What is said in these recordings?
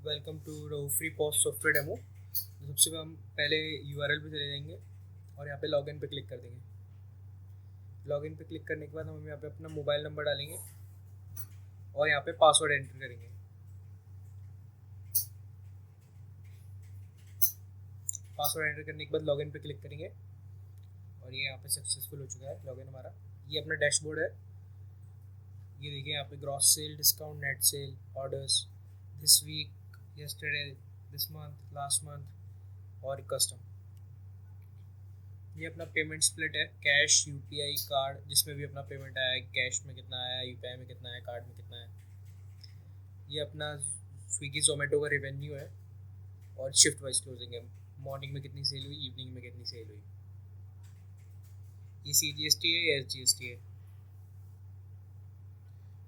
Welcome to free post software demo. सबसे हम पहले यूआरएल पे चले जाएंगे और यहाँ पे लॉगिन पे क्लिक कर देंगे। लॉगिन पे क्लिक करने के बाद हम यहाँ पे अपना मोबाइल नंबर डालेंगे और यहाँ पे पासवर्ड एंटर करेंगे। पासवर्ड एंटर करने के बाद लॉगिन पे क्लिक करेंगे और ये यहाँ पे सक्सेसफुल हो चुका है लॉगिन हमारा। ये अपना डैशबोर्ड है। ये देखिए यहाँ पे gross sale, discount, net sale, orders, this week, yesterday, this month, last month और कस्टम। ये अपना पेमेंट स्प्लिट है, कैश, यूपीआई, कार्ड, जिसमें भी अपना पेमेंट आया है, कैश में कितना आया, यूपीआई में कितना है, कार्ड में कितना है। ये अपना स्विगी जोमेटो का रेवेन्यू है और शिफ्ट वाइज क्लोजिंग है, मॉर्निंग में कितनी सेल हुई, इवनिंग में कितनी सेल हुई। ये CGST है या SGST है।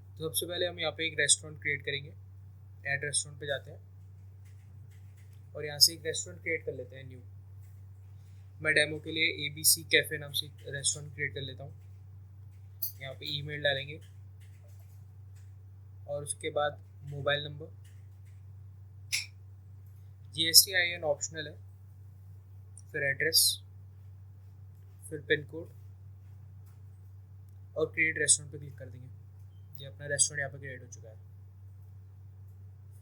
तो सबसे पहले हम यहाँ पे एक रेस्टोरेंट क्रिएट करेंगे। ऐड रेस्टोरेंट पे जाते हैं और यहाँ से एक रेस्टोरेंट क्रिएट कर लेते हैं न्यू। मैं डेमो के लिए ABC कैफ़े नाम से एक रेस्टोरेंट क्रिएट कर लेता हूँ। यहाँ पे ईमेल डालेंगे और उसके बाद मोबाइल नंबर, GSTIN ऑप्शनल है, फिर एड्रेस, फिर पिन कोड और क्रिएट रेस्टोरेंट पे क्लिक कर देंगे। ये अपना रेस्टोरेंट यहाँ पे क्रिएट हो चुका है।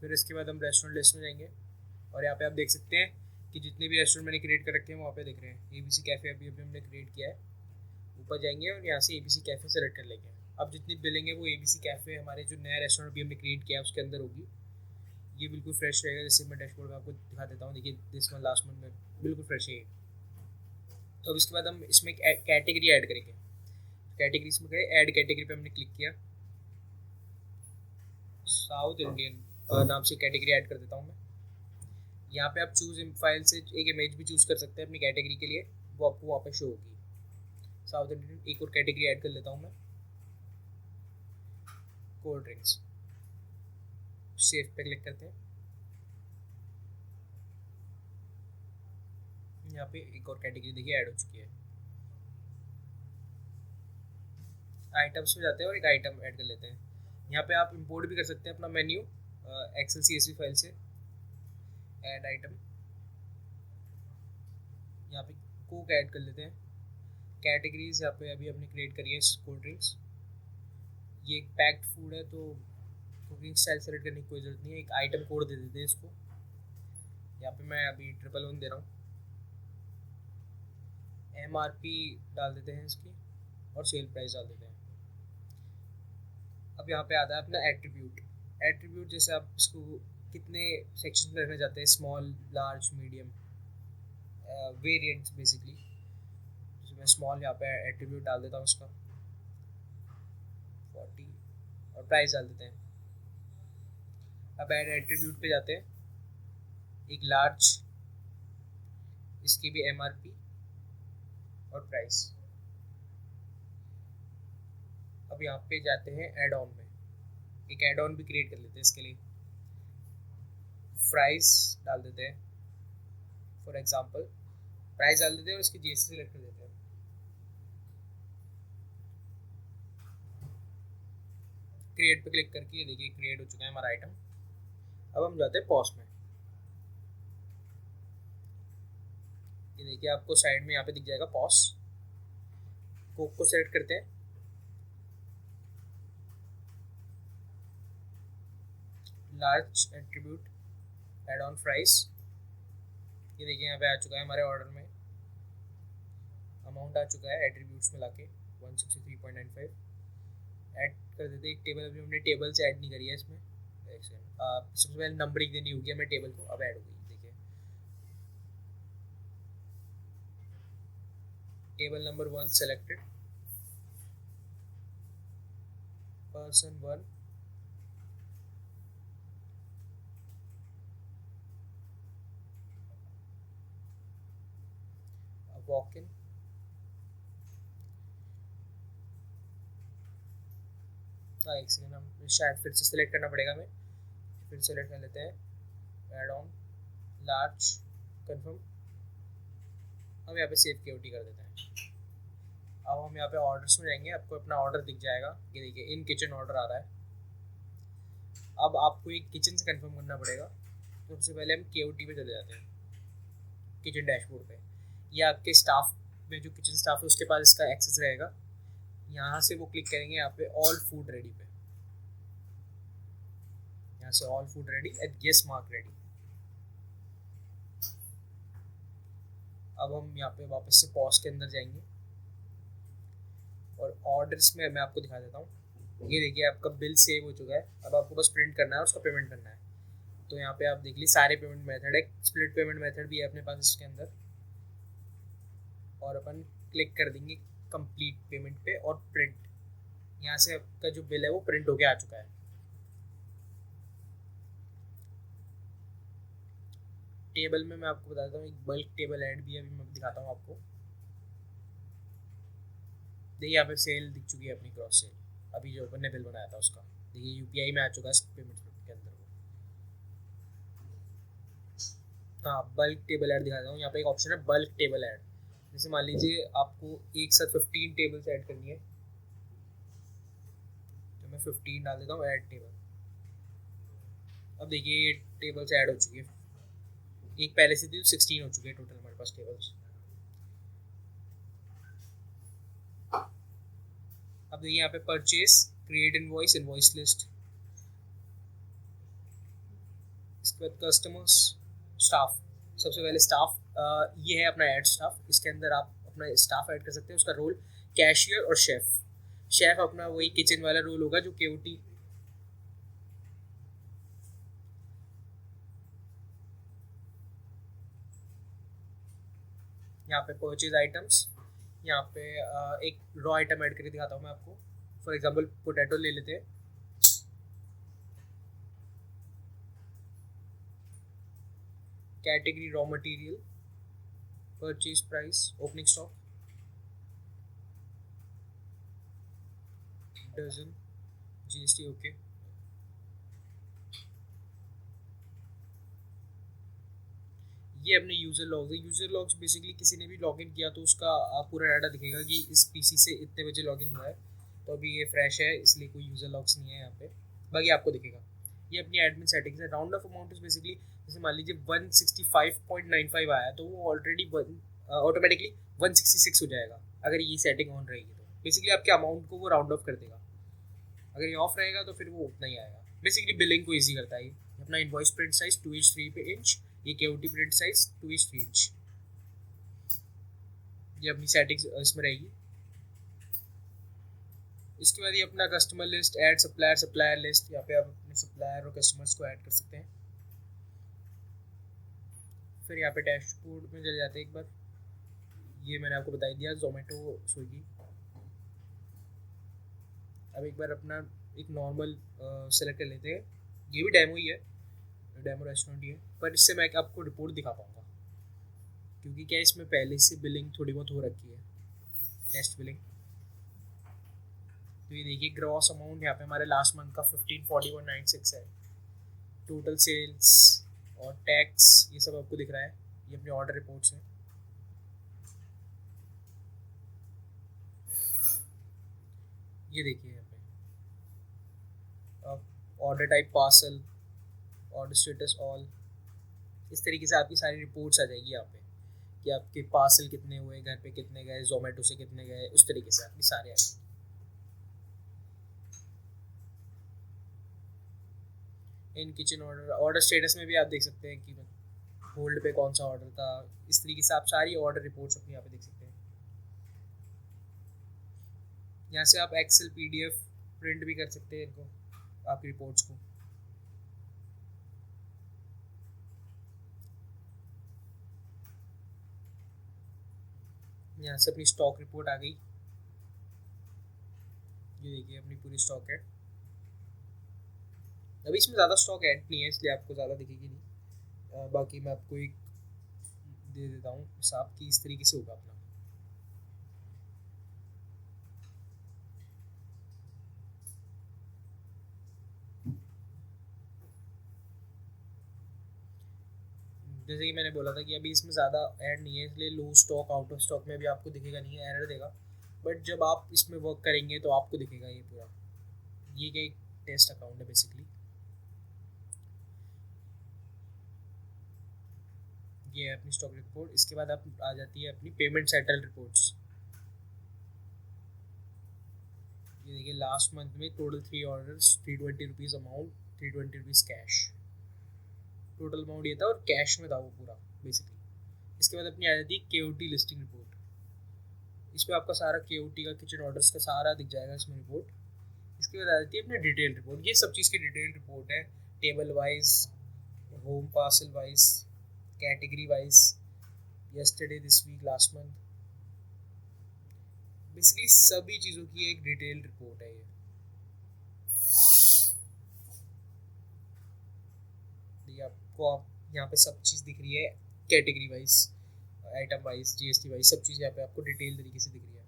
फिर इसके बाद हम रेस्टोरेंट लिस्ट में जाएंगे और यहाँ पे आप देख सकते हैं कि जितने भी रेस्टोरेंट मैंने क्रिएट कर रखे हैं वहाँ पे दिख रहे हैं। ABC कैफ़े अभी अभी हमने क्रिएट किया है। ऊपर जाएंगे और यहाँ से ABC कैफ़े सेलेक्ट कर लेंगे। अब जितनी बिलिंग है वो ABC कैफ़े हमारे जो नया रेस्टोरेंट भी हमने क्रिएट किया है उसके अंदर होगी। ये बिल्कुल फ्रेश रहेगा। जैसे मैं डैशबोर्ड में आपको दिखा देता हूँ, देखिए दिस मंथ, लास्ट मंथ में बिल्कुल फ्रेश है। तो अब इसके बाद हम इसमें एक कैटेगरी ऐड करेंगे। कैटेगरीज में गए, ऐड कैटेगरी पे हमने क्लिक किया। साउथ इंडियन नाम से कैटेगरी ऐड कर देता हूँ मैं। यहाँ पे आप चूज फाइल से एक इमेज भी चूज कर सकते हैं अपनी कैटेगरी के लिए, वो आपको वहाँ पे शो होगी। साउथ इंडियन एक और कैटेगरी ऐड कर लेता हूँ मैं, कोल्ड ड्रिंक्स। सेव पे क्लिक करते हैं। यहाँ पे एक और कैटेगरी देखिए ऐड हो चुकी है। आइटम्स में जाते हैं और एक आइटम ऐड कर लेते हैं। यहाँ पे आप इंपोर्ट भी कर सकते हैं अपना मेन्यू एक्सेल CSV फाइल से। ऐड आइटम, यहाँ पे कोक ऐड कर लेते हैं। कैटेगरीज यहाँ पे अभी हमने क्रिएट करी है कोल्ड ड्रिंक्स। ये एक पैक्ड फूड है तो कुकिंग स्टाइल सेलेक्ट करने की कोई ज़रूरत नहीं है। एक आइटम कोड दे देते हैं इसको। यहाँ पे मैं अभी 111 दे रहा हूँ। MRP डाल देते हैं इसकी और सेल प्राइस डाल देते हैं। अब यहाँ पे आता है अपना एट्रीब्यूट। एट्रीब्यूट जैसे आप इसको कितने सेक्शन में रखना चाहते हैं, small, large, medium, variants basically. तो मैं स्मॉल यहाँ पे एट्रीब्यूट डाल देता हूँ उसका 40 और प्राइस डाल देते हैं। अब ऐड एट्रीब्यूट पे जाते हैं, एक लार्ज, इसकी भी MRP और प्राइस। अब यहाँ पे जाते हैं एड ऑन में, एक एड ऑन भी क्रिएट कर लेते हैं इसके लिए। प्राइस डाल देते हैं, फॉर एग्जांपल प्राइस डाल देते हैं और इसकी GST सेलेक्ट कर देते हैं। क्रिएट पे क्लिक करके ये देखिए क्रिएट हो चुका है हमारा आइटम। अब हम जाते हैं पॉस में। ये देखिए आपको साइड में यहाँ पे दिख जाएगा पॉस। कोक को सेलेक्ट करते हैं, large attribute, add on price. ये देखिए यहाँ पे आ चुका है हमारे ऑर्डर में, अमाउंट आ चुका है एट्रीब्यूट्स में लाके 163.95। ऐड कर देते हैं एक टेबल। अभी हमने टेबल से ऐड नहीं करी है इसमें। सबसे पहले नंबरिंग देनी होगी हमें टेबल को। अब ऐड हो गई, देखिए table number 1 selected, person 1, walk in, एक सेकेंड, हम शायद फिर से सिलेक्ट करना पड़ेगा हमें। फिर सेलेक्ट कर लेते हैं, ऐड ऑन, लार्ज, कंफर्म। हम यहाँ पे सेव KOT कर देते हैं। अब हम यहाँ पे ऑर्डर्स में जाएंगे, आपको अपना ऑर्डर दिख जाएगा। ये देखिए इन किचन ऑर्डर आ रहा है। अब आपको एक किचन से कंफर्म करना पड़ेगा सबसे पहले हम KOT पे चले जाते हैं, किचन डैशबोर्ड पे। या आपके स्टाफ में, जो किचन स्टाफ है उसके पास इसका एक्सेस रहेगा। यहाँ से वो क्लिक करेंगे यहाँ पे ऑल फूड रेडी पे, यहाँ से all food ready at guess mark ready. अब हम यहाँ पे वापस से पॉज के अंदर जाएंगे और ऑर्डर्स में मैं आपको दिखा देता हूँ। ये देखिए आपका बिल सेव हो चुका है, अब आपको बस प्रिंट करना है, उसका पेमेंट करना है। तो यहाँ पे आप देख लीजिए सारे पेमेंट मेथड है, स्प्लिट पेमेंट मेथड भी है अपने पास इसके अंदर। और अपन क्लिक कर देंगे कंप्लीट पेमेंट पे और प्रिंट। यहाँ से आपका जो बिल है वो प्रिंट होके आ चुका है। टेबल में मैं आपको बता देता हूँ, एक बल्क टेबल ऐड भी है, अभी मैं दिखाता हूँ आपको। देखिए यहाँ पे सेल दिख चुकी है अपनी, क्रॉस सेल, अभी जो अपन ने बिल बनाया था उसका। देखिए UPI में आ चुका है पेमेंट के अंदर वो। हाँ, बल्क टेबल ऐड दिखाता हूँ। यहाँ पे एक ऑप्शन है बल्क टेबल ऐड। जैसे मान लीजिए आपको एक साथ 15 टेबल्स ऐड करनी है, तो मैं 15 डाल देता हूँ ऐड टेबल। अब देखिए ये टेबल्स ऐड हो चुकी है, एक पहले से थी, 16 हो चुकी है टोटल हमारे पास टेबल्स। अब देखिए यहाँ पे purchase, create invoice, invoice list, इसके बाद कस्टमर्स, स्टाफ। सबसे पहले स्टाफ, ये है अपना ऐड स्टाफ। इसके अंदर आप अपना स्टाफ ऐड कर सकते हैं, उसका रोल कैशियर और शेफ। शेफ अपना वही किचन वाला रोल होगा जो KOT। यहाँ पे परचेज आइटम्स, यहाँ पे एक रॉ आइटम ऐड करके दिखाता हूँ मैं आपको। फॉर एग्जांपल पोटैटो ले लेते हैं। Category raw material, purchase price, opening stock, dozen, GST okay. ये अपने यूज़र लॉग्स है। यूज़र लॉग्स बेसिकली किसी ने भी लॉगिन किया तो उसका पूरा डाटा दिखेगा कि इस PC से इतने बजे लॉगिन हुआ है। तो अभी ये फ्रेश है इसलिए कोई यूज़र लॉग्स नहीं है यहाँ पे, बाकी आपको दिखेगा। ये अपनी एडमिन सेटिंग्स है। Round of amount is basically, जैसे मान लीजिए 165.95 आया तो वो ऑलरेडी ऑटोमेटिकली 166 हो जाएगा अगर ये सेटिंग ऑन रहेगी। तो बेसिकली आपके अमाउंट को वो राउंड ऑफ कर देगा। अगर ये ऑफ रहेगा तो फिर वो उतना ही आएगा। बेसिकली बिलिंग को ईजी करता है। अपना इनवॉइस प्रिंट साइज 2:3 इंच, ये KOT प्रिंट साइज 2:3 इंच। ये अपनी सेटिंग्स इसमें रहेगी। इसके बाद ये अपना customer list, add supplier, supplier list. यहाँ पे आप अपने सप्लायर और कस्टमर्स को ऐड कर सकते हैं। फिर यहाँ पे डैशबोर्ड में चले जाते हैं एक बार। ये मैंने आपको बता दिया, जोमेटो, स्विगी। अब एक बार अपना एक नॉर्मल सेलेक्ट कर लेते हैं। ये भी डेमो ही है, डेमो रेस्टोरेंट ही है, पर इससे मैं आपको रिपोर्ट दिखा पाऊँगा क्योंकि क्या इसमें पहले से बिलिंग थोड़ी बहुत हो रखी है, टेस्ट बिलिंग। तो ये देखिए ग्रॉस अमाउंट यहाँ पे हमारे लास्ट मंथ का 1541.96 है। टोटल सेल्स और टैक्स ये सब आपको दिख रहा है। ये अपने ऑर्डर रिपोर्ट्स हैं। ये देखिए यहाँ पे order type parcel, order status all, इस तरीके से आपकी सारी रिपोर्ट्स आ जाएगी यहाँ पे कि आपके पार्सल कितने हुए, घर पे कितने गए, जोमेटो से कितने गए, उस तरीके से आपकी सारे आएंगे। इन किचन ऑर्डर स्टेटस में भी आप देख सकते हैं कि होल्ड पे कौन सा ऑर्डर था। इस तरीके से आप सारी ऑर्डर रिपोर्ट्स अपनी यहाँ पे देख सकते हैं। यहाँ से आप एक्सेल PDF प्रिंट भी कर सकते हैं इनको, आपकी रिपोर्ट्स को। यहाँ से अपनी स्टॉक रिपोर्ट आ गई। ये देखिए अपनी पूरी स्टॉक है। अभी इसमें ज़्यादा स्टॉक ऐड नहीं है इसलिए आपको ज़्यादा दिखेगी नहीं। बाकी मैं आपको एक दे देता हूँ हिसाब की, इस तरीके से होगा अपना। जैसे कि मैंने बोला था कि अभी इसमें ज़्यादा ऐड नहीं है इसलिए लो स्टॉक, आउट ऑफ स्टॉक में भी आपको दिखेगा नहीं है, एरर देगा। बट जब आप इसमें वर्क करेंगे तो आपको दिखेगा ये पूरा। ये क्या एक टेस्ट अकाउंट है बेसिकली। ये है अपनी स्टॉक रिपोर्ट। इसके बाद आप आ जाती है अपनी पेमेंट सेटल रिपोर्ट्स। ये देखिए लास्ट मंथ में total 3 orders, 320 rupees amount, 320 rupees cash, total amount ये था और कैश में था वो पूरा बेसिकली। इसके बाद अपनी आ जाती है KOT लिस्टिंग रिपोर्ट। इसमें आपका सारा KOT का किचन ऑर्डर्स का सारा दिख जाएगा इसमें रिपोर्ट। इसके बाद आ जाती है अपनी डिटेल रिपोर्ट। ये सब चीज़ की डिटेल रिपोर्ट है, table wise, home parcel wise, category wise, yesterday, this week, last month, basically सभी चीज़ों की एक डिटेल रिपोर्ट है ये आपको। आप यहाँ पे सब चीज़ दिख रही है category wise, item wise, GST wise, सब चीज़ यहाँ पे आपको डिटेल तरीके से दिख रही है।